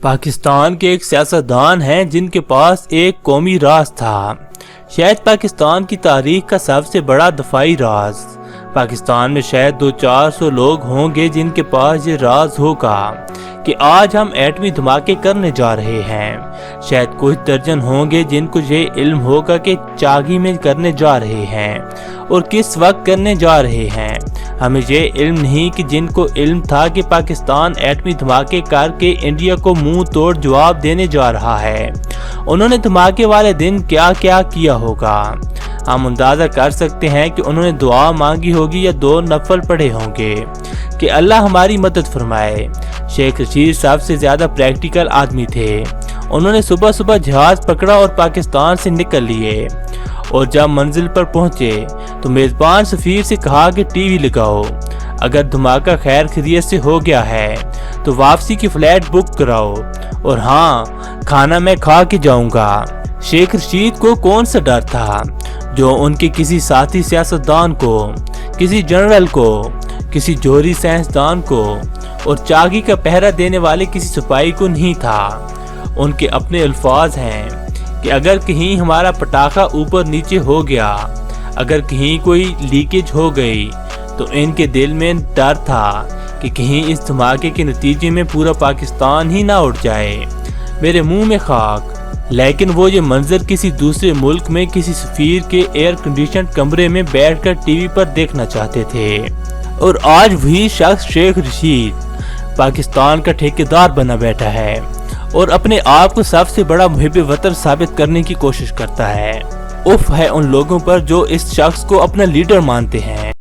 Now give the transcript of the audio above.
پاکستان کے ایک سیاستدان ہیں جن کے پاس ایک قومی راز تھا، شاید پاکستان کی تاریخ کا سب سے بڑا دفاعی راز۔ پاکستان میں شاید 200-400 لوگ ہوں گے جن کے پاس یہ راز ہوگا کہ آج ہم ایٹمی دھماکے کرنے جا رہے ہیں۔ شاید کچھ درجن ہوں گے جن کو یہ علم ہوگا کہ چاگی میں کرنے جا رہے ہیں اور کس وقت کرنے جا رہے ہیں۔ ہمیں یہ علم نہیں کہ جن کو علم تھا کہ پاکستان ایٹمی دھماکے کر کے انڈیا کو منہ توڑ جواب دینے جا رہا ہے، انہوں نے دھماکے والے دن کیا کیا کیا ہوگا۔ ہم اندازہ کر سکتے ہیں کہ انہوں نے دعا مانگی ہوگی یا 2 نفل پڑھے ہوں گے کہ اللہ ہماری مدد فرمائے۔ شیخ رشید سب سے زیادہ پریکٹیکل آدمی تھے۔ انہوں نے صبح صبح جہاز پکڑا اور پاکستان سے نکل لیے، اور جب منزل پر پہنچے تو میزبان سفیر سے کہا کہ ٹی وی لگاؤ، اگر دھماکہ خیر خیریت سے ہو گیا ہے تو واپسی کی فلائٹ بک کراؤ، اور ہاں کھانا میں کھا کے جاؤں گا۔ شیخ رشید کو کون سا ڈر تھا جو ان کے کسی ساتھی سیاستدان کو، کسی جنرل کو، کسی جوہری سائنسدان کو اور چاگی کا پہرا دینے والے کسی سپاہی کو نہیں تھا۔ ان کے اپنے الفاظ ہیں کہ اگر کہیں ہمارا پٹاخہ اوپر نیچے ہو گیا، اگر کہیں کوئی لیکیج ہو گئی، تو ان کے دل میں ڈر تھا کہ کہیں اس دھماکے کے نتیجے میں پورا پاکستان ہی نہ اڑ جائے۔ میرے منہ میں خاک، لیکن وہ یہ منظر کسی دوسرے ملک میں کسی سفیر کے ایئر کنڈیشنڈ کمرے میں بیٹھ کر ٹی وی پر دیکھنا چاہتے تھے، اور آج وہی شخص شیخ رشید پاکستان کا ٹھیکیدار بنا بیٹھا ہے اور اپنے آپ کو سب سے بڑا محب وطن ثابت کرنے کی کوشش کرتا ہے۔ اف ہے ان لوگوں پر جو اس شخص کو اپنا لیڈر مانتے ہیں۔